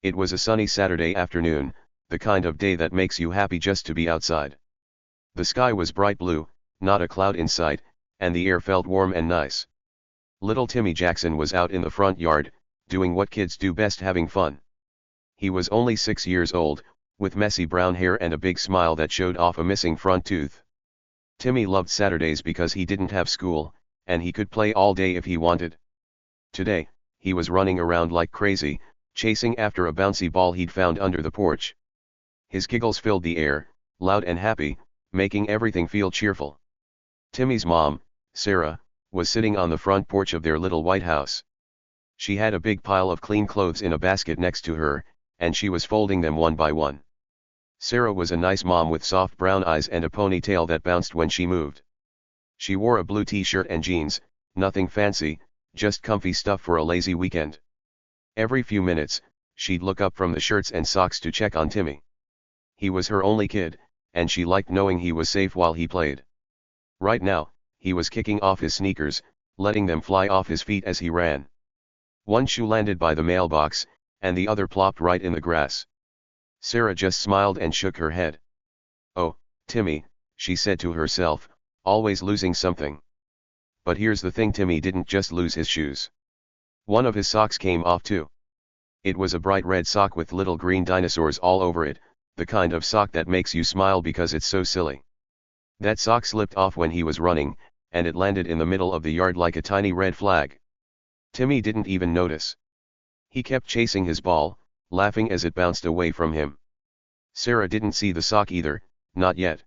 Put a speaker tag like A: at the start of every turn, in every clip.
A: It was a sunny Saturday afternoon, the kind of day that makes you happy just to be outside. The sky was bright blue, not a cloud in sight, and the air felt warm and nice. Little Timmy Jackson was out in the front yard, doing what kids do best, having fun. He was only 6 years old, with messy brown hair and a big smile that showed off a missing front tooth. Timmy loved Saturdays because he didn't have school, and he could play all day if he wanted. Today, he was running around like crazy, chasing after a bouncy ball he'd found under the porch. His giggles filled the air, loud and happy, making everything feel cheerful. Timmy's mom, Sarah, was sitting on the front porch of their little white house. She had a big pile of clean clothes in a basket next to her, and she was folding them one by one. Sarah was a nice mom with soft brown eyes and a ponytail that bounced when she moved. She wore a blue t-shirt and jeans, nothing fancy, just comfy stuff for a lazy weekend. Every few minutes, she'd look up from the shirts and socks to check on Timmy. He was her only kid, and she liked knowing he was safe while he played. Right now, he was kicking off his sneakers, letting them fly off his feet as he ran. One shoe landed by the mailbox, and the other plopped right in the grass. Sarah just smiled and shook her head. "Oh, Timmy," she said to herself, "always losing something." But here's the thing, Timmy didn't just lose his shoes. One of his socks came off too. It was a bright red sock with little green dinosaurs all over it, the kind of sock that makes you smile because it's so silly. That sock slipped off when he was running, and it landed in the middle of the yard like a tiny red flag. Timmy didn't even notice. He kept chasing his ball, laughing as it bounced away from him. Sarah didn't see the sock either, not yet.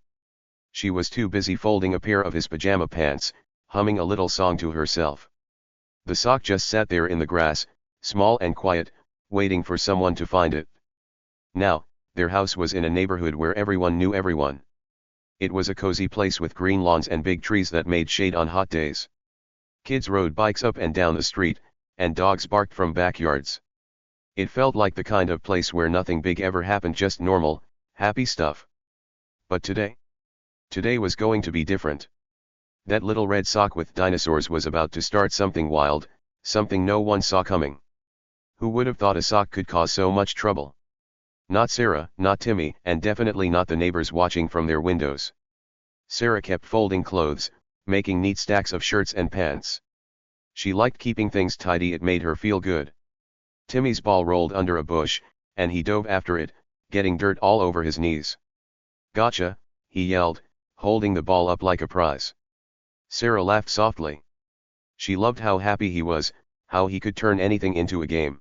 A: She was too busy folding a pair of his pajama pants, humming a little song to herself. The sock just sat there in the grass, small and quiet, waiting for someone to find it. Now, their house was in a neighborhood where everyone knew everyone. It was a cozy place with green lawns and big trees that made shade on hot days. Kids rode bikes up and down the street, and dogs barked from backyards. It felt like the kind of place where nothing big ever happened, just normal, happy stuff. But today was going to be different. That little red sock with dinosaurs was about to start something wild, something no one saw coming. Who would have thought a sock could cause so much trouble? Not Sarah, not Timmy, and definitely not the neighbors watching from their windows. Sarah kept folding clothes, making neat stacks of shirts and pants. She liked keeping things tidy, it made her feel good. Timmy's ball rolled under a bush, and he dove after it, getting dirt all over his knees. "Gotcha," he yelled, holding the ball up like a prize. Sarah laughed softly. She loved how happy he was, how he could turn anything into a game.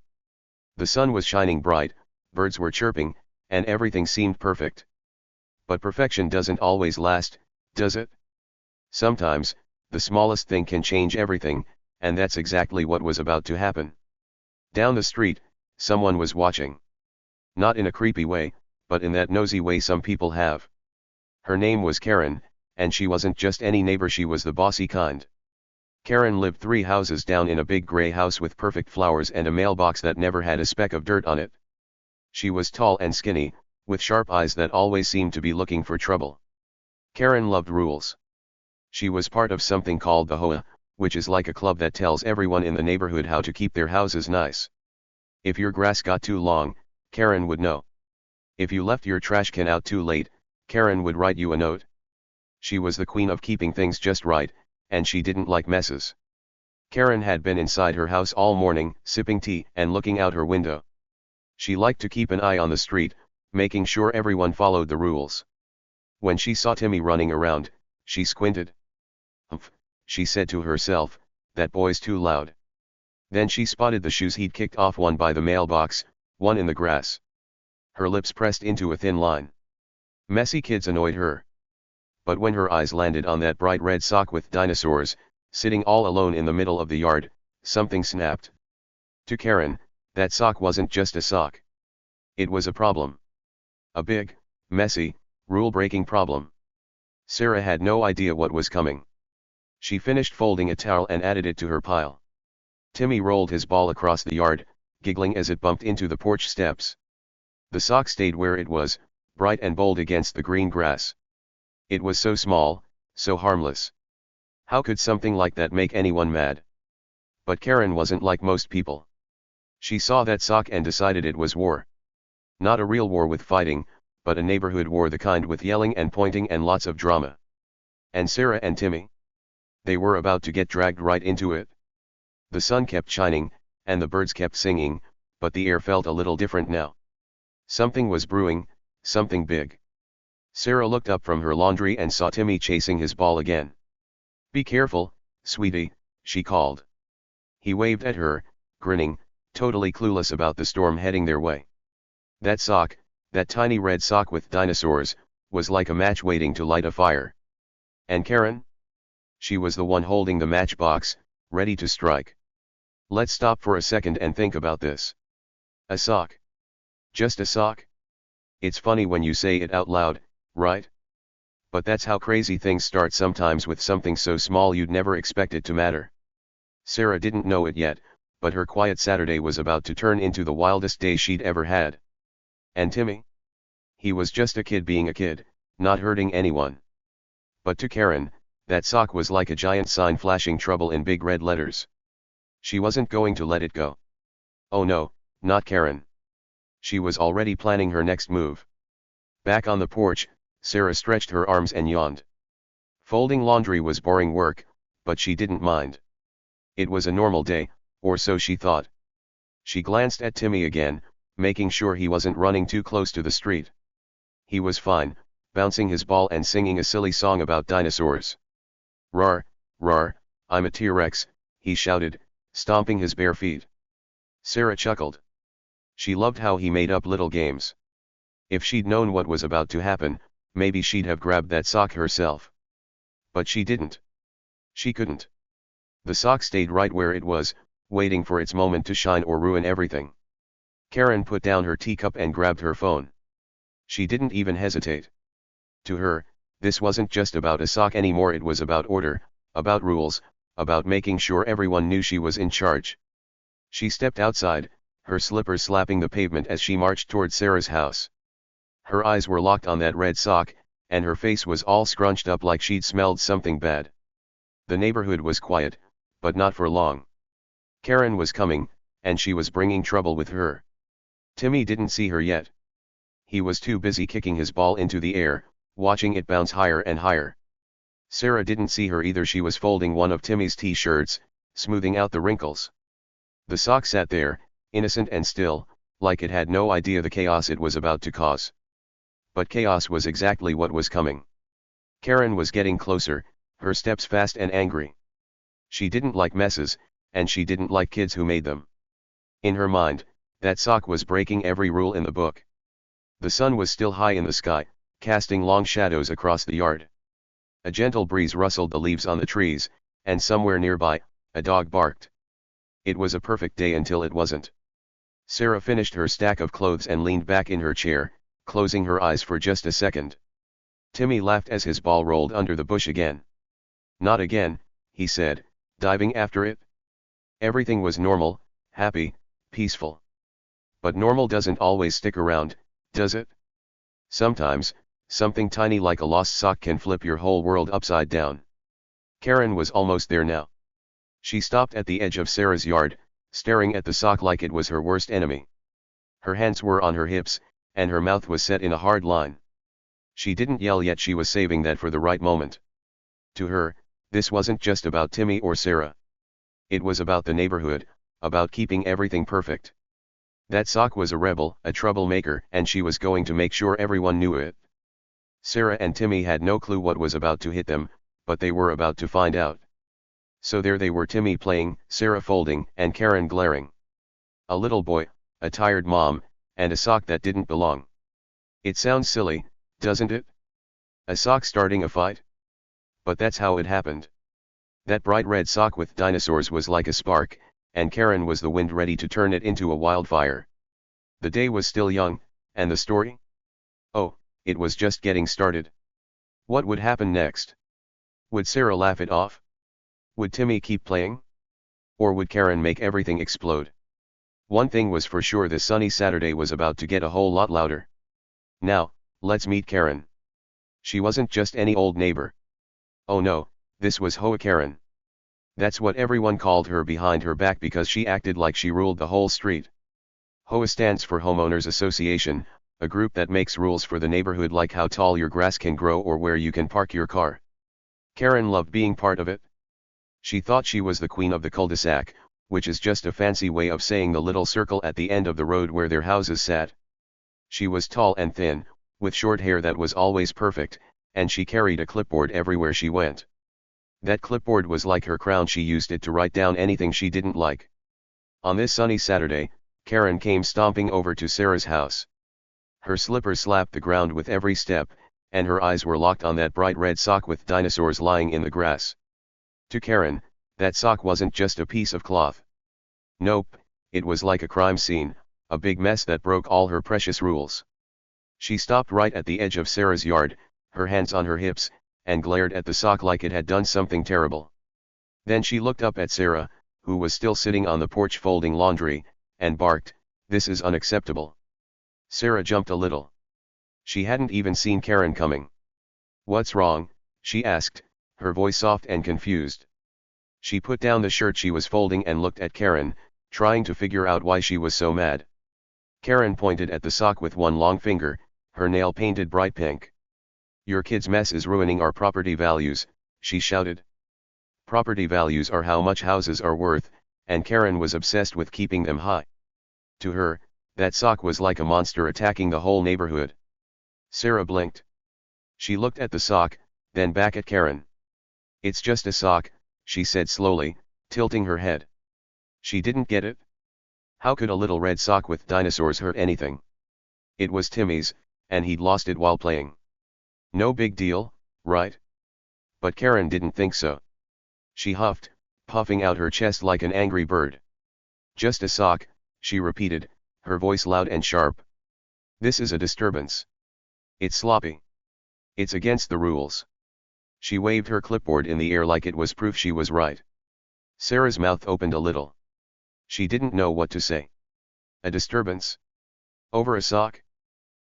A: The sun was shining bright, birds were chirping, and everything seemed perfect. But perfection doesn't always last, does it? Sometimes, the smallest thing can change everything, and that's exactly what was about to happen. Down the street, someone was watching. Not in a creepy way, but in that nosy way some people have. Her name was Karen, and she wasn't just any neighbor, she was the bossy kind. Karen lived 3 houses down in a big gray house with perfect flowers and a mailbox that never had a speck of dirt on it. She was tall and skinny, with sharp eyes that always seemed to be looking for trouble. Karen loved rules. She was part of something called the HOA, which is like a club that tells everyone in the neighborhood how to keep their houses nice. If your grass got too long, Karen would know. If you left your trash can out too late, Karen would write you a note. She was the queen of keeping things just right, and she didn't like messes. Karen had been inside her house all morning, sipping tea and looking out her window. She liked to keep an eye on the street, making sure everyone followed the rules. When she saw Timmy running around, she squinted. "Humph," she said to herself, "that boy's too loud." Then she spotted the shoes he'd kicked off, one by the mailbox, one in the grass. Her lips pressed into a thin line. Messy kids annoyed her. But when her eyes landed on that bright red sock with dinosaurs, sitting all alone in the middle of the yard, something snapped. To Karen, that sock wasn't just a sock. It was a problem. A big, messy, rule-breaking problem. Sarah had no idea what was coming. She finished folding a towel and added it to her pile. Timmy rolled his ball across the yard, giggling as it bumped into the porch steps. The sock stayed where it was, bright and bold against the green grass. It was so small, so harmless. How could something like that make anyone mad? But Karen wasn't like most people. She saw that sock and decided it was war. Not a real war with fighting, but a neighborhood war, the kind with yelling and pointing and lots of drama. And Sarah and Timmy? They were about to get dragged right into it. The sun kept shining, and the birds kept singing, but the air felt a little different now. Something was brewing, something big. Sarah looked up from her laundry and saw Timmy chasing his ball again. "Be careful, sweetie," she called. He waved at her, grinning, totally clueless about the storm heading their way. That sock, that tiny red sock with dinosaurs, was like a match waiting to light a fire. And Karen? She was the one holding the matchbox, ready to strike. Let's stop for a second and think about this. A sock. Just a sock? It's funny when you say it out loud, right? But that's how crazy things start sometimes, with something so small you'd never expect it to matter. Sarah didn't know it yet, but her quiet Saturday was about to turn into the wildest day she'd ever had. And Timmy? He was just a kid being a kid, not hurting anyone. But to Karen, that sock was like a giant sign flashing trouble in big red letters. She wasn't going to let it go. Oh no, not Karen. She was already planning her next move. Back on the porch, Sarah stretched her arms and yawned. Folding laundry was boring work, but she didn't mind. It was a normal day, or so she thought. She glanced at Timmy again, making sure he wasn't running too close to the street. He was fine, bouncing his ball and singing a silly song about dinosaurs. "Rawr, rawr, I'm a T-Rex," he shouted, stomping his bare feet. Sarah chuckled. She loved how he made up little games. If she'd known what was about to happen, maybe she'd have grabbed that sock herself. But she didn't. She couldn't. The sock stayed right where it was, waiting for its moment to shine or ruin everything. Karen put down her teacup and grabbed her phone. She didn't even hesitate. To her, this wasn't just about a sock anymore, it was about order, about rules, about making sure everyone knew she was in charge. She stepped outside, her slippers slapping the pavement as she marched toward Sarah's house. Her eyes were locked on that red sock, and her face was all scrunched up like she'd smelled something bad. The neighborhood was quiet, but not for long. Karen was coming, and she was bringing trouble with her. Timmy didn't see her yet. He was too busy kicking his ball into the air, watching it bounce higher and higher. Sarah didn't see her either. She was folding one of Timmy's t-shirts, smoothing out the wrinkles. The sock sat there, innocent and still, like it had no idea the chaos it was about to cause. But chaos was exactly what was coming. Karen was getting closer, her steps fast and angry. She didn't like messes, and she didn't like kids who made them. In her mind, that sock was breaking every rule in the book. The sun was still high in the sky, casting long shadows across the yard. A gentle breeze rustled the leaves on the trees, and somewhere nearby, a dog barked. It was a perfect day until it wasn't. Sarah finished her stack of clothes and leaned back in her chair, closing her eyes for just a second. Timmy laughed as his ball rolled under the bush again. "Not again," he said, diving after it. Everything was normal, happy, peaceful. But normal doesn't always stick around, does it? Sometimes, something tiny like a lost sock can flip your whole world upside down. Karen was almost there now. She stopped at the edge of Sarah's yard, staring at the sock like it was her worst enemy. Her hands were on her hips, and her mouth was set in a hard line. She didn't yell yet, she was saving that for the right moment. To her, this wasn't just about Timmy or Sarah. It was about the neighborhood, about keeping everything perfect. That sock was a rebel, a troublemaker, and she was going to make sure everyone knew it. Sarah and Timmy had no clue what was about to hit them, but they were about to find out. So there they were, Timmy playing, Sarah folding, and Karen glaring. A little boy, a tired mom, and a sock that didn't belong. It sounds silly, doesn't it? A sock starting a fight? But that's how it happened. That bright red sock with dinosaurs was like a spark, and Karen was the wind ready to turn it into a wildfire. The day was still young, and the story? Oh, it was just getting started. What would happen next? Would Sarah laugh it off? Would Timmy keep playing? Or would Karen make everything explode? One thing was for sure, this sunny Saturday was about to get a whole lot louder. Now, let's meet Karen. She wasn't just any old neighbor. Oh no, this was HOA Karen. That's what everyone called her behind her back because she acted like she ruled the whole street. HOA stands for Homeowners Association, a group that makes rules for the neighborhood like how tall your grass can grow or where you can park your car. Karen loved being part of it. She thought she was the queen of the cul-de-sac, which is just a fancy way of saying the little circle at the end of the road where their houses sat. She was tall and thin, with short hair that was always perfect, and she carried a clipboard everywhere she went. That clipboard was like her crown. She used it to write down anything she didn't like. On this sunny Saturday, Karen came stomping over to Sarah's house. Her slippers slapped the ground with every step, and her eyes were locked on that bright red sock with dinosaurs lying in the grass. To Karen, that sock wasn't just a piece of cloth. Nope, it was like a crime scene, a big mess that broke all her precious rules. She stopped right at the edge of Sarah's yard, her hands on her hips, and glared at the sock like it had done something terrible. Then she looked up at Sarah, who was still sitting on the porch folding laundry, and barked, "This is unacceptable." Sarah jumped a little. She hadn't even seen Karen coming. "What's wrong?" she asked, her voice soft and confused. She put down the shirt she was folding and looked at Karen, trying to figure out why she was so mad. Karen pointed at the sock with one long finger, her nail painted bright pink. "Your kid's mess is ruining our property values," she shouted. Property values are how much houses are worth, and Karen was obsessed with keeping them high. To her, that sock was like a monster attacking the whole neighborhood. Sarah blinked. She looked at the sock, then back at Karen. "It's just a sock," she said slowly, tilting her head. She didn't get it. How could a little red sock with dinosaurs hurt anything? It was Timmy's, and he'd lost it while playing. No big deal, right? But Karen didn't think so. She huffed, puffing out her chest like an angry bird. "Just a sock," she repeated, her voice loud and sharp. "This is a disturbance. It's sloppy. It's against the rules." She waved her clipboard in the air like it was proof she was right. Sarah's mouth opened a little. She didn't know what to say. A disturbance? Over a sock?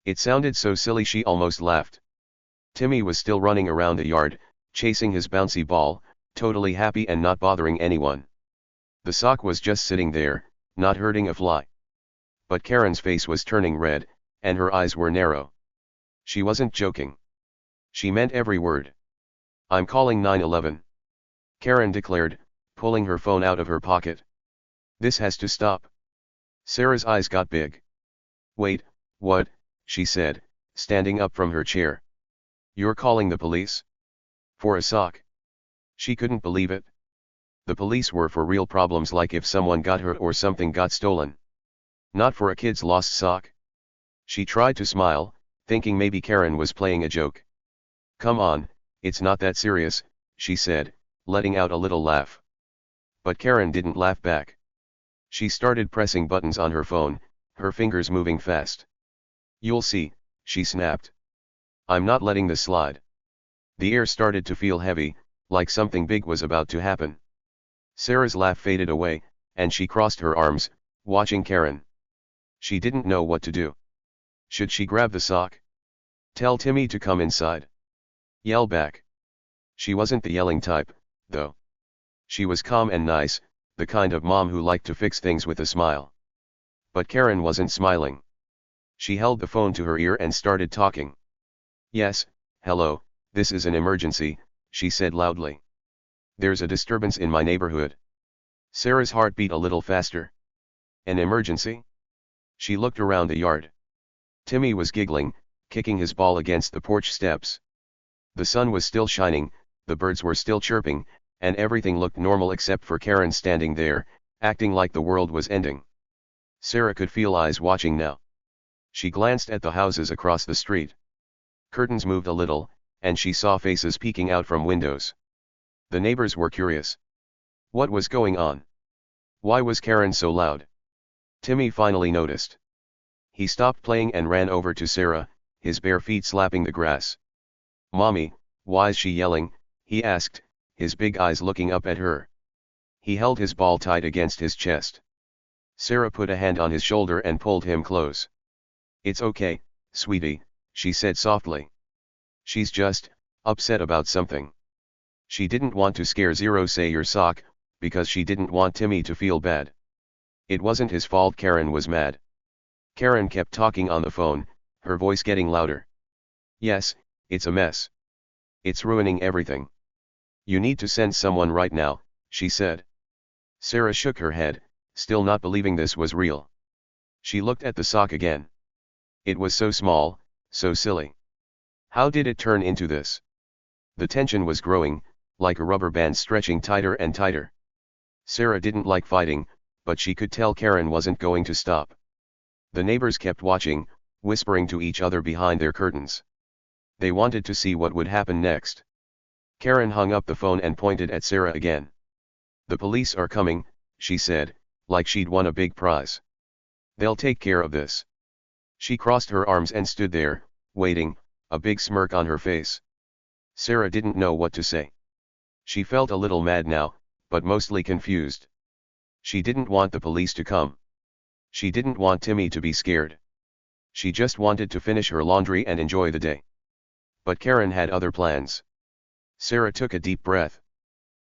A: It sounded so silly she almost laughed. Timmy was still running around the yard, chasing his bouncy ball, totally happy and not bothering anyone. The sock was just sitting there, not hurting a fly. But Karen's face was turning red, and her eyes were narrow. She wasn't joking. She meant every word. "I'm calling 911. Karen declared, pulling her phone out of her pocket. "This has to stop." Sarah's eyes got big. "Wait, what?" she said, standing up from her chair. "You're calling the police? For a sock?" She couldn't believe it. The police were for real problems like if someone got hurt or something got stolen. Not for a kid's lost sock. She tried to smile, thinking maybe Karen was playing a joke. "Come on, it's not that serious," she said, letting out a little laugh. But Karen didn't laugh back. She started pressing buttons on her phone, her fingers moving fast. "You'll see," she snapped. "I'm not letting this slide." The air started to feel heavy, like something big was about to happen. Sarah's laugh faded away, and she crossed her arms, watching Karen. She didn't know what to do. Should she grab the sock? Tell Timmy to come inside? Yell back? She wasn't the yelling type, though. She was calm and nice, the kind of mom who liked to fix things with a smile. But Karen wasn't smiling. She held the phone to her ear and started talking. "Yes, hello, this is an emergency," she said loudly. "There's a disturbance in my neighborhood." Sarah's heart beat a little faster. An emergency? She looked around the yard. Timmy was giggling, kicking his ball against the porch steps. The sun was still shining, the birds were still chirping, and everything looked normal except for Karen standing there, acting like the world was ending. Sarah could feel eyes watching now. She glanced at the houses across the street. Curtains moved a little, and she saw faces peeking out from windows. The neighbors were curious. What was going on? Why was Karen so loud? Timmy finally noticed. He stopped playing and ran over to Sarah, his bare feet slapping the grass. "Mommy, why's she yelling?" he asked, his big eyes looking up at her. He held his ball tight against his chest. Sarah put a hand on his shoulder and pulled him close. "It's okay, sweetie," she said softly. "She's just upset about something." She didn't want to scare Zero. "Say your sock, because she didn't want Timmy to feel bad. It wasn't his fault. Karen was mad. Karen kept talking on the phone, her voice getting louder. Yes, it's a mess. It's ruining everything. You need to send someone right now, she said. Sarah shook her head, still not believing this was real. She looked at the sock again. It was so small, so silly. How did it turn into this? The tension was growing, like a rubber band stretching tighter and tighter. Sarah didn't like fighting, but she could tell Karen wasn't going to stop. The neighbors kept watching, whispering to each other behind their curtains. They wanted to see what would happen next. Karen hung up the phone and pointed at Sarah again. The police are coming, she said, like she'd won a big prize. They'll take care of this. She crossed her arms and stood there, waiting, a big smirk on her face. Sarah didn't know what to say. She felt a little mad now, but mostly confused. She didn't want the police to come. She didn't want Timmy to be scared. She just wanted to finish her laundry and enjoy the day. But Karen had other plans. Sarah took a deep breath.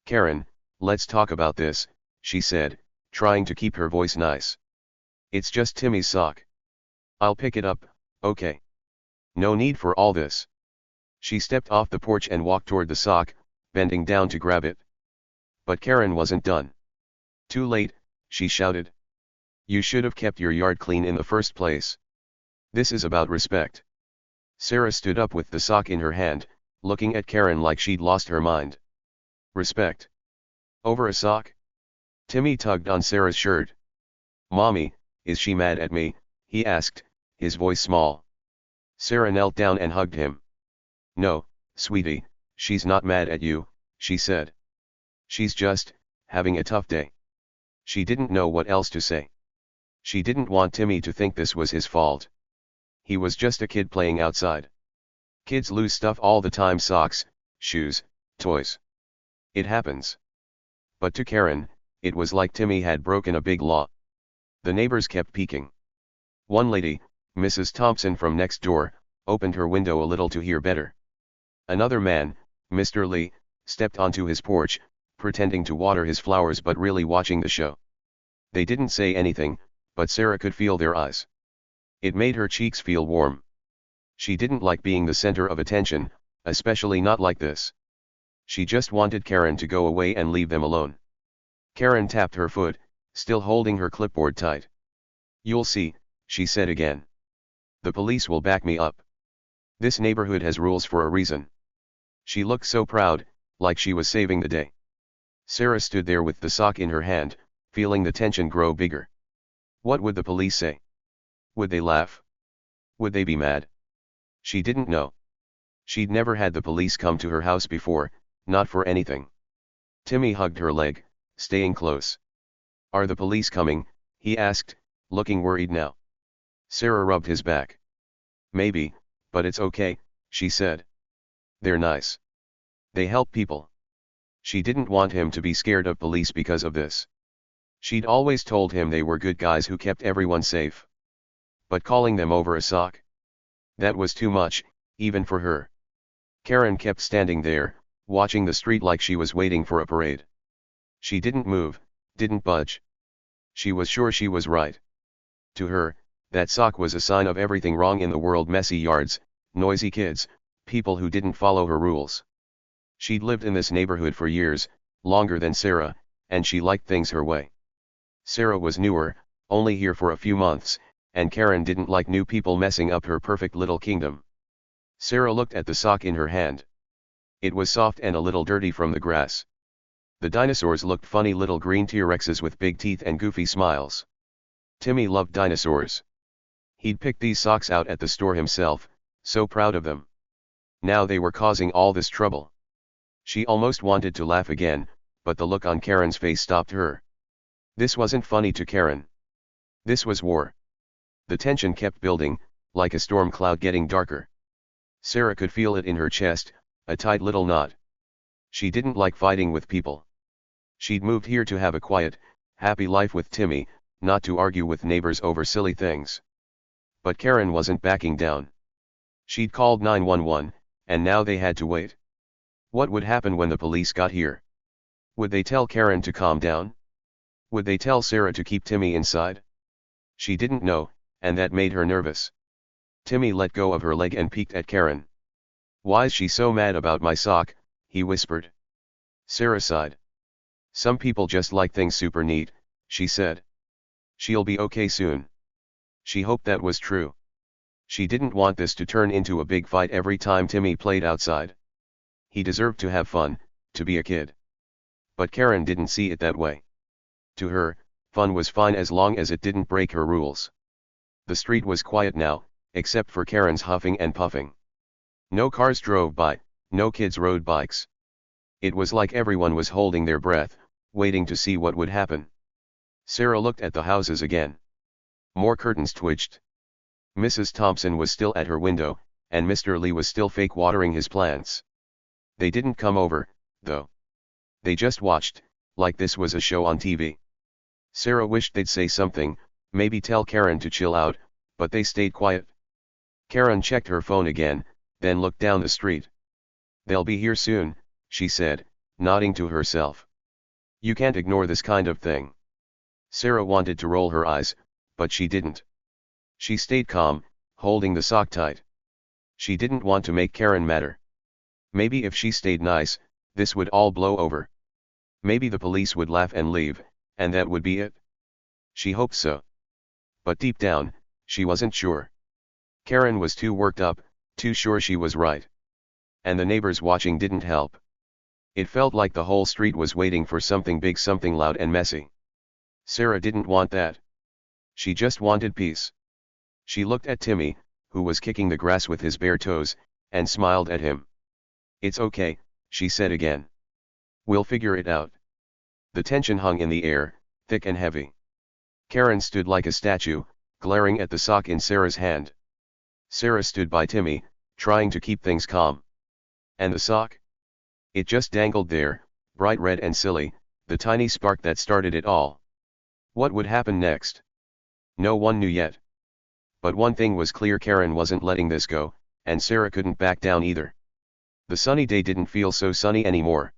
A: Karen, let's talk about this, she said, trying to keep her voice nice. It's just Timmy's sock. I'll pick it up, okay? No need for all this. She stepped off the porch and walked toward the sock, bending down to grab it. But Karen wasn't done. Too late, she shouted. You should have kept your yard clean in the first place. This is about respect. Sarah stood up with the sock in her hand, looking at Karen like she'd lost her mind. Respect? Over a sock? Timmy tugged on Sarah's shirt. Mommy, is she mad at me? He asked, his voice small. Sarah knelt down and hugged him. No, sweetie, she's not mad at you, she said. She's just having a tough day. She didn't know what else to say. She didn't want Timmy to think this was his fault. He was just a kid playing outside. Kids lose stuff all the time: socks, shoes, toys. It happens. But to Karen, it was like Timmy had broken a big law. The neighbors kept peeking. One lady, Mrs. Thompson from next door, opened her window a little to hear better. Another man, Mr. Lee, stepped onto his porch, pretending to water his flowers but really watching the show. They didn't say anything, but Sarah could feel their eyes. It made her cheeks feel warm. She didn't like being the center of attention, especially not like this. She just wanted Karen to go away and leave them alone. Karen tapped her foot, still holding her clipboard tight. You'll see, she said again. The police will back me up. This neighborhood has rules for a reason. She looked so proud, like she was saving the day. Sarah stood there with the sock in her hand, feeling the tension grow bigger. What would the police say? Would they laugh? Would they be mad? She didn't know. She'd never had the police come to her house before, not for anything. Timmy hugged her leg, staying close. Are the police coming? He asked, looking worried now. Sarah rubbed his back. Maybe, but it's okay, she said. They're nice. They help people. She didn't want him to be scared of police because of this. She'd always told him they were good guys who kept everyone safe. But calling them over a sock? That was too much, even for her. Karen kept standing there, watching the street like she was waiting for a parade. She didn't move, didn't budge. She was sure she was right. To her, that sock was a sign of everything wrong in the world: messy yards, noisy kids, people who didn't follow her rules. She'd lived in this neighborhood for years, longer than Sarah, and she liked things her way. Sarah was newer, only here for a few months, and Karen didn't like new people messing up her perfect little kingdom. Sarah looked at the sock in her hand. It was soft and a little dirty from the grass. The dinosaurs looked funny, little green T-Rexes with big teeth and goofy smiles. Timmy loved dinosaurs. He'd picked these socks out at the store himself, so proud of them. Now they were causing all this trouble. She almost wanted to laugh again, but the look on Karen's face stopped her. This wasn't funny to Karen. This was war. The tension kept building, like a storm cloud getting darker. Sarah could feel it in her chest, a tight little knot. She didn't like fighting with people. She'd moved here to have a quiet, happy life with Timmy, not to argue with neighbors over silly things. But Karen wasn't backing down. She'd called 911, and now they had to wait. What would happen when the police got here? Would they tell Karen to calm down? Would they tell Sarah to keep Timmy inside? She didn't know, and that made her nervous. Timmy let go of her leg and peeked at Karen. "Why's she so mad about my sock?" he whispered. Sarah sighed. "Some people just like things super neat," she said. "She'll be okay soon." She hoped that was true. She didn't want this to turn into a big fight every time Timmy played outside. He deserved to have fun, to be a kid. But Karen didn't see it that way. To her, fun was fine as long as it didn't break her rules. The street was quiet now, except for Karen's huffing and puffing. No cars drove by, no kids rode bikes. It was like everyone was holding their breath, waiting to see what would happen. Sarah looked at the houses again. More curtains twitched. Mrs. Thompson was still at her window, and Mr. Lee was still fake watering his plants. They didn't come over, though. They just watched, like this was a show on TV. Sarah wished they'd say something, maybe tell Karen to chill out, but they stayed quiet. Karen checked her phone again, then looked down the street. "They'll be here soon," she said, nodding to herself. "You can't ignore this kind of thing." Sarah wanted to roll her eyes, but she didn't. She stayed calm, holding the sock tight. She didn't want to make Karen madder. Maybe if she stayed nice, this would all blow over. Maybe the police would laugh and leave, and that would be it. She hoped so. But deep down, she wasn't sure. Karen was too worked up, too sure she was right. And the neighbors watching didn't help. It felt like the whole street was waiting for something big, something loud and messy. Sarah didn't want that. She just wanted peace. She looked at Timmy, who was kicking the grass with his bare toes, and smiled at him. "It's okay," she said again. "We'll figure it out." The tension hung in the air, thick and heavy. Karen stood like a statue, glaring at the sock in Sarah's hand. Sarah stood by Timmy, trying to keep things calm. And the sock? It just dangled there, bright red and silly, the tiny spark that started it all. What would happen next? No one knew yet. But one thing was clear: Karen wasn't letting this go, and Sarah couldn't back down either. The sunny day didn't feel so sunny anymore.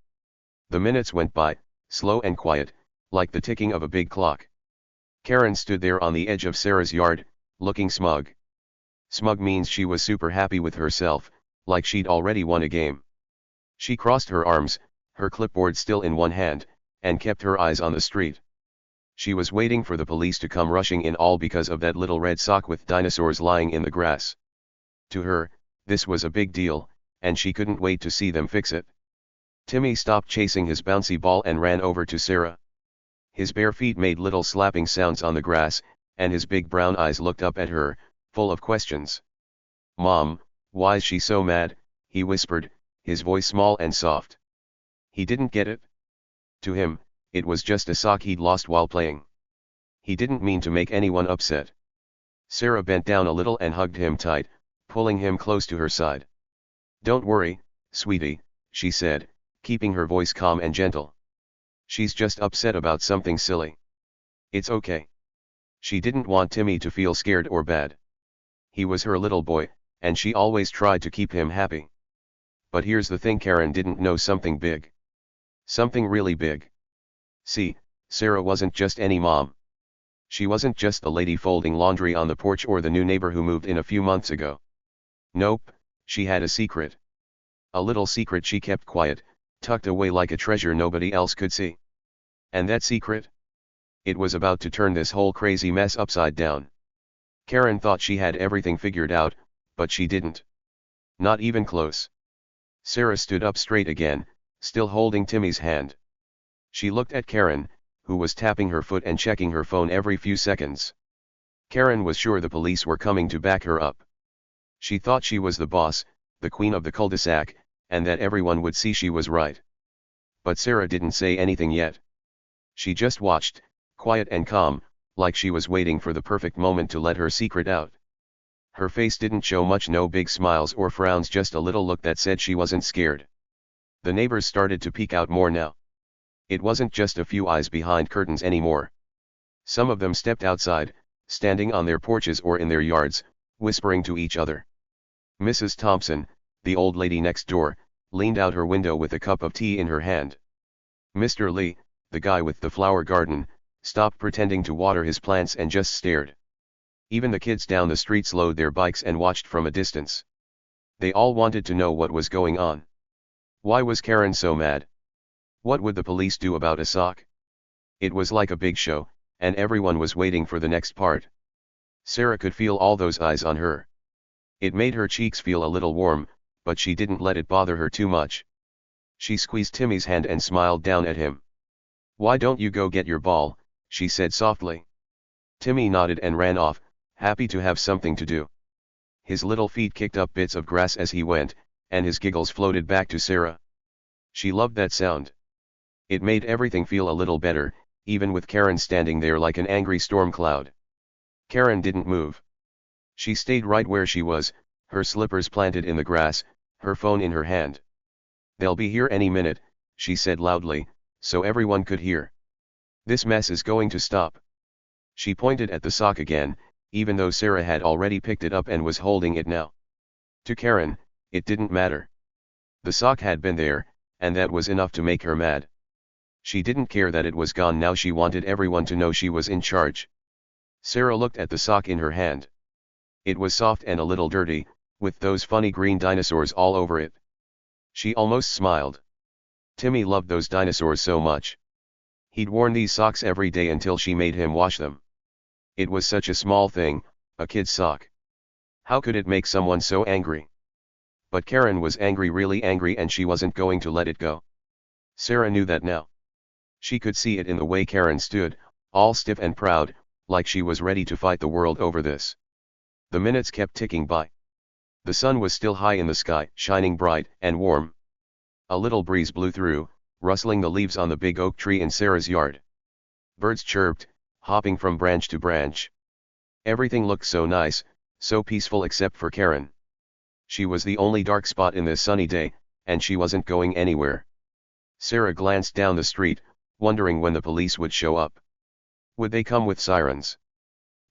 A: The minutes went by, slow and quiet, like the ticking of a big clock. Karen stood there on the edge of Sarah's yard, looking smug. Smug means she was super happy with herself, like she'd already won a game. She crossed her arms, her clipboard still in one hand, and kept her eyes on the street. She was waiting for the police to come rushing in, all because of that little red sock with dinosaurs lying in the grass. To her, this was a big deal, and she couldn't wait to see them fix it. Timmy stopped chasing his bouncy ball and ran over to Sarah. His bare feet made little slapping sounds on the grass, and his big brown eyes looked up at her, full of questions. "Mom, why's she so mad?" he whispered, his voice small and soft. He didn't get it. To him, it was just a sock he'd lost while playing. He didn't mean to make anyone upset. Sarah bent down a little and hugged him tight, pulling him close to her side. "Don't worry, sweetie," she said, keeping her voice calm and gentle. "She's just upset about something silly. It's okay." She didn't want Timmy to feel scared or bad. He was her little boy, and she always tried to keep him happy. But here's the thing: Karen didn't know something big. Something really big. See, Sarah wasn't just any mom. She wasn't just the lady folding laundry on the porch or the new neighbor who moved in a few months ago. Nope, she had a secret. A little secret she kept quiet, tucked away like a treasure nobody else could see. And that secret? It was about to turn this whole crazy mess upside down. Karen thought she had everything figured out, but she didn't. Not even close. Sarah stood up straight again, still holding Timmy's hand. She looked at Karen, who was tapping her foot and checking her phone every few seconds. Karen was sure the police were coming to back her up. She thought she was the boss, the queen of the cul-de-sac, and that everyone would see she was right. But Sarah didn't say anything yet. She just watched, quiet and calm, like she was waiting for the perfect moment to let her secret out. Her face didn't show much, no big smiles or frowns, just a little look that said she wasn't scared. The neighbors started to peek out more now. It wasn't just a few eyes behind curtains anymore. Some of them stepped outside, standing on their porches or in their yards, whispering to each other. Mrs. Thompson, the old lady next door, leaned out her window with a cup of tea in her hand. Mr. Lee, the guy with the flower garden, stopped pretending to water his plants and just stared. Even the kids down the street slowed their bikes and watched from a distance. They all wanted to know what was going on. Why was Karen so mad? What would the police do about a sock? It was like a big show, and everyone was waiting for the next part. Sarah could feel all those eyes on her. It made her cheeks feel a little warm, but she didn't let it bother her too much. She squeezed Timmy's hand and smiled down at him. "Why don't you go get your ball?" she said softly. Timmy nodded and ran off, happy to have something to do. His little feet kicked up bits of grass as he went, and his giggles floated back to Sarah. She loved that sound. It made everything feel a little better, even with Karen standing there like an angry storm cloud. Karen didn't move. She stayed right where she was, her slippers planted in the grass, her phone in her hand. "They'll be here any minute," she said loudly, so everyone could hear. "This mess is going to stop." She pointed at the sock again, even though Sarah had already picked it up and was holding it now. To Karen, it didn't matter. The sock had been there, and that was enough to make her mad. She didn't care that it was gone now, she wanted everyone to know she was in charge. Sarah looked at the sock in her hand. It was soft and a little dirty, with those funny green dinosaurs all over it. She almost smiled. Timmy loved those dinosaurs so much. He'd worn these socks every day until she made him wash them. It was such a small thing, a kid's sock. How could it make someone so angry? But Karen was angry, really angry, and she wasn't going to let it go. Sarah knew that now. She could see it in the way Karen stood, all stiff and proud, like she was ready to fight the world over this. The minutes kept ticking by. The sun was still high in the sky, shining bright and warm. A little breeze blew through, rustling the leaves on the big oak tree in Sarah's yard. Birds chirped, hopping from branch to branch. Everything looked so nice, so peaceful except for Karen. She was the only dark spot in this sunny day, and she wasn't going anywhere. Sarah glanced down the street, wondering when the police would show up. Would they come with sirens?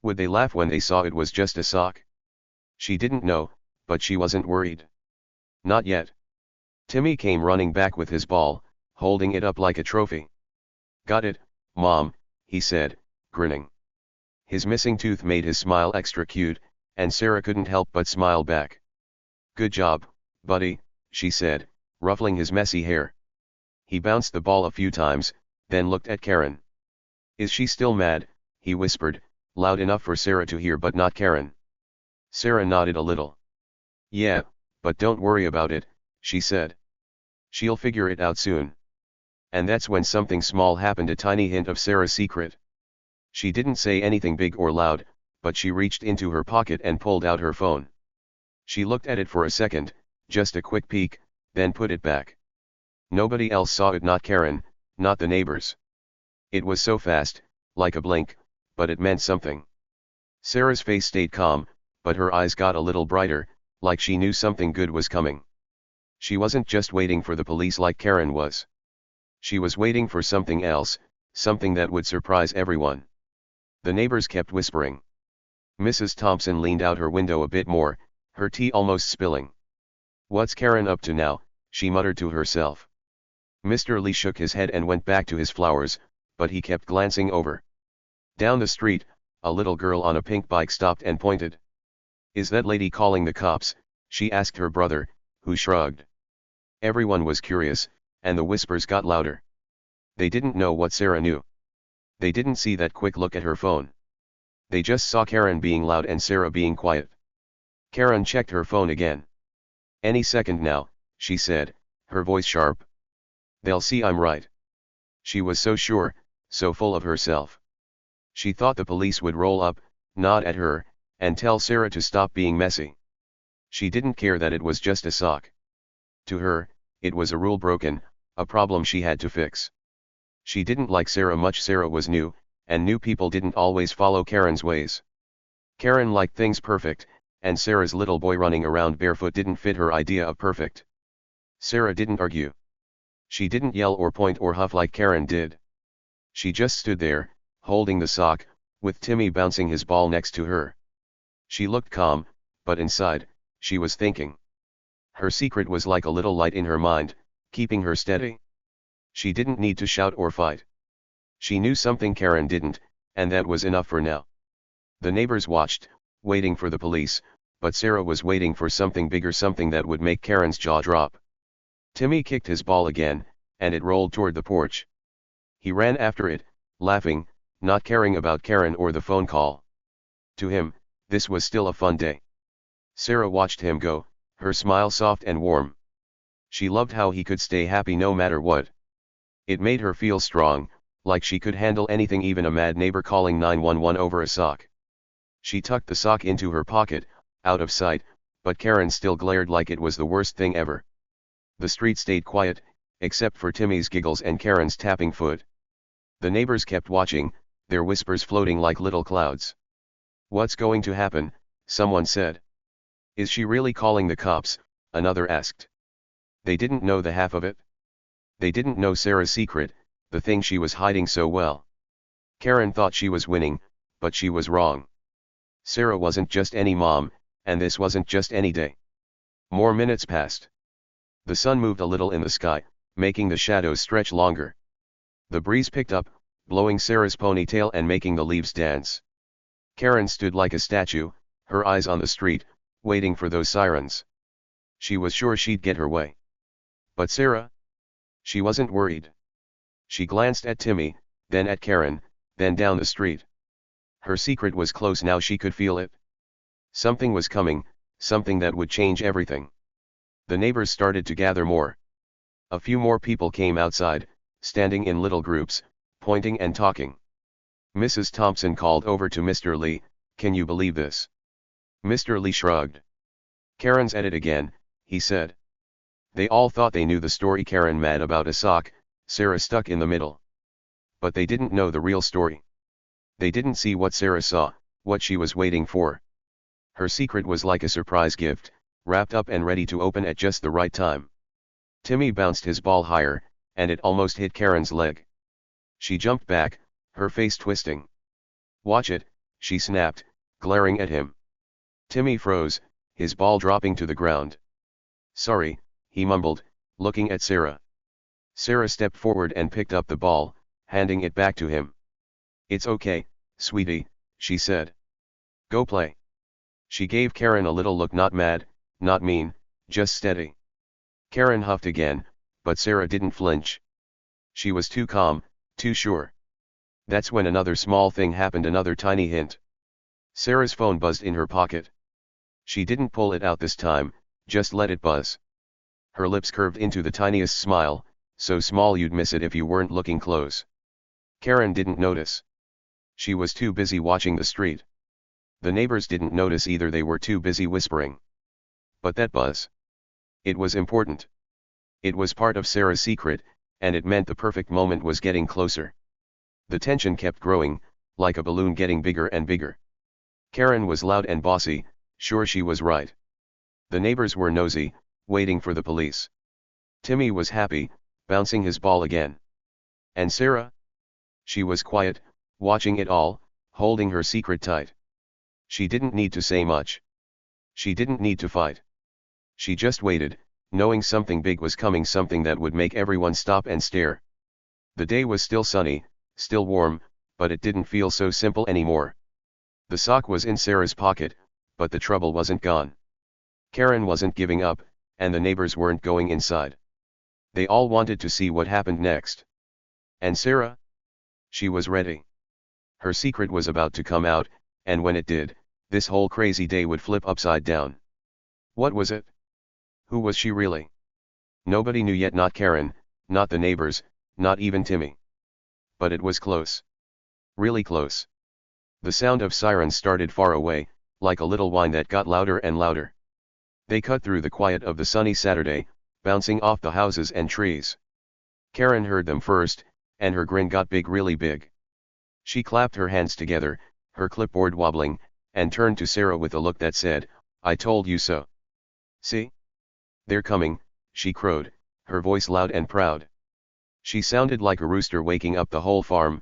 A: Would they laugh when they saw it was just a sock? She didn't know, but she wasn't worried. Not yet. Timmy came running back with his ball, holding it up like a trophy. "Got it, Mom," he said, grinning. His missing tooth made his smile extra cute, and Sarah couldn't help but smile back. "Good job, buddy," she said, ruffling his messy hair. He bounced the ball a few times, then looked at Karen. "Is she still mad?" he whispered, loud enough for Sarah to hear but not Karen. Sarah nodded a little. "Yeah, but don't worry about it," she said. "She'll figure it out soon." And that's when something small happened, a tiny hint of Sarah's secret. She didn't say anything big or loud, but she reached into her pocket and pulled out her phone. She looked at it for a second, just a quick peek, then put it back. Nobody else saw it, not Karen, not the neighbors. It was so fast, like a blink, but it meant something. Sarah's face stayed calm, but her eyes got a little brighter, like she knew something good was coming. She wasn't just waiting for the police like Karen was. She was waiting for something else, something that would surprise everyone. The neighbors kept whispering. Mrs. Thompson leaned out her window a bit more, her tea almost spilling. "What's Karen up to now?" she muttered to herself. Mr. Lee shook his head and went back to his flowers, but he kept glancing over. Down the street, a little girl on a pink bike stopped and pointed. "Is that lady calling the cops?" she asked her brother, who shrugged. Everyone was curious, and the whispers got louder. They didn't know what Sarah knew. They didn't see that quick look at her phone. They just saw Karen being loud and Sarah being quiet. Karen checked her phone again. "Any second now," she said, her voice sharp. "They'll see I'm right." She was so sure, so full of herself. She thought the police would roll up, nod at her, and tell Sarah to stop being messy. She didn't care that it was just a sock. To her, it was a rule broken, a problem she had to fix. She didn't like Sarah much. Sarah was new, and new people didn't always follow Karen's ways. Karen liked things perfect, and Sarah's little boy running around barefoot didn't fit her idea of perfect. Sarah didn't argue. She didn't yell or point or huff like Karen did. She just stood there, holding the sock, with Timmy bouncing his ball next to her. She looked calm, but inside, she was thinking. Her secret was like a little light in her mind, keeping her steady. She didn't need to shout or fight. She knew something Karen didn't, and that was enough for now. The neighbors watched, waiting for the police, but Sarah was waiting for something bigger, something that would make Karen's jaw drop. Timmy kicked his ball again, and it rolled toward the porch. He ran after it, laughing, not caring about Karen or the phone call. To him, this was still a fun day. Sarah watched him go, her smile soft and warm. She loved how he could stay happy no matter what. It made her feel strong, like she could handle anything, even a mad neighbor calling 911 over a sock. She tucked the sock into her pocket, out of sight, but Karen still glared like it was the worst thing ever. The street stayed quiet, except for Timmy's giggles and Karen's tapping foot. The neighbors kept watching, their whispers floating like little clouds. "What's going to happen?" someone said. "Is she really calling the cops?" another asked. They didn't know the half of it. They didn't know Sarah's secret, the thing she was hiding so well. Karen thought she was winning, but she was wrong. Sarah wasn't just any mom, and this wasn't just any day. More minutes passed. The sun moved a little in the sky, making the shadows stretch longer. The breeze picked up, blowing Sarah's ponytail and making the leaves dance. Karen stood like a statue, her eyes on the street, waiting for those sirens. She was sure she'd get her way. But Sarah? She wasn't worried. She glanced at Timmy, then at Karen, then down the street. Her secret was close now, she could feel it. Something was coming, something that would change everything. The neighbors started to gather more. A few more people came outside, standing in little groups, pointing and talking. Mrs. Thompson called over to Mr. Lee, "Can you believe this?" Mr. Lee shrugged. "Karen's at it again," he said. They all thought they knew the story. Karen mad about a sock, Sarah stuck in the middle. But they didn't know the real story. They didn't see what Sarah saw, what she was waiting for. Her secret was like a surprise gift, wrapped up and ready to open at just the right time. Timmy bounced his ball higher, and it almost hit Karen's leg. She jumped back, her face twisting. "Watch it," she snapped, glaring at him. Timmy froze, his ball dropping to the ground. "Sorry," he mumbled, looking at Sarah. Sarah stepped forward and picked up the ball, handing it back to him. "It's okay, sweetie," she said. "Go play." She gave Karen a little look, not mad, not mean, just steady. Karen huffed again, but Sarah didn't flinch. She was too calm, too sure. That's when another small thing happened, another tiny hint. Sarah's phone buzzed in her pocket. She didn't pull it out this time, just let it buzz. Her lips curved into the tiniest smile, so small you'd miss it if you weren't looking close. Karen didn't notice. She was too busy watching the street. The neighbors didn't notice either, they were too busy whispering. But that buzz. It was important. It was part of Sarah's secret, and it meant the perfect moment was getting closer. The tension kept growing, like a balloon getting bigger and bigger. Karen was loud and bossy, sure she was right. The neighbors were nosy, waiting for the police. Timmy was happy, bouncing his ball again. And Sarah? She was quiet, watching it all, holding her secret tight. She didn't need to say much. She didn't need to fight. She just waited, knowing something big was coming, something that would make everyone stop and stare. The day was still sunny, still warm, but it didn't feel so simple anymore. The sock was in Sarah's pocket, but the trouble wasn't gone. Karen wasn't giving up, and the neighbors weren't going inside. They all wanted to see what happened next. And Sarah? She was ready. Her secret was about to come out, and when it did, this whole crazy day would flip upside down. What was it? Who was she really? Nobody knew yet, not Karen, not the neighbors, not even Timmy. But it was close. Really close. The sound of sirens started far away, like a little whine that got louder and louder. They cut through the quiet of the sunny Saturday, bouncing off the houses and trees. Karen heard them first, and her grin got big, really big. She clapped her hands together, her clipboard wobbling, and turned to Sarah with a look that said, "I told you so." "See? They're coming," she crowed, her voice loud and proud. She sounded like a rooster waking up the whole farm,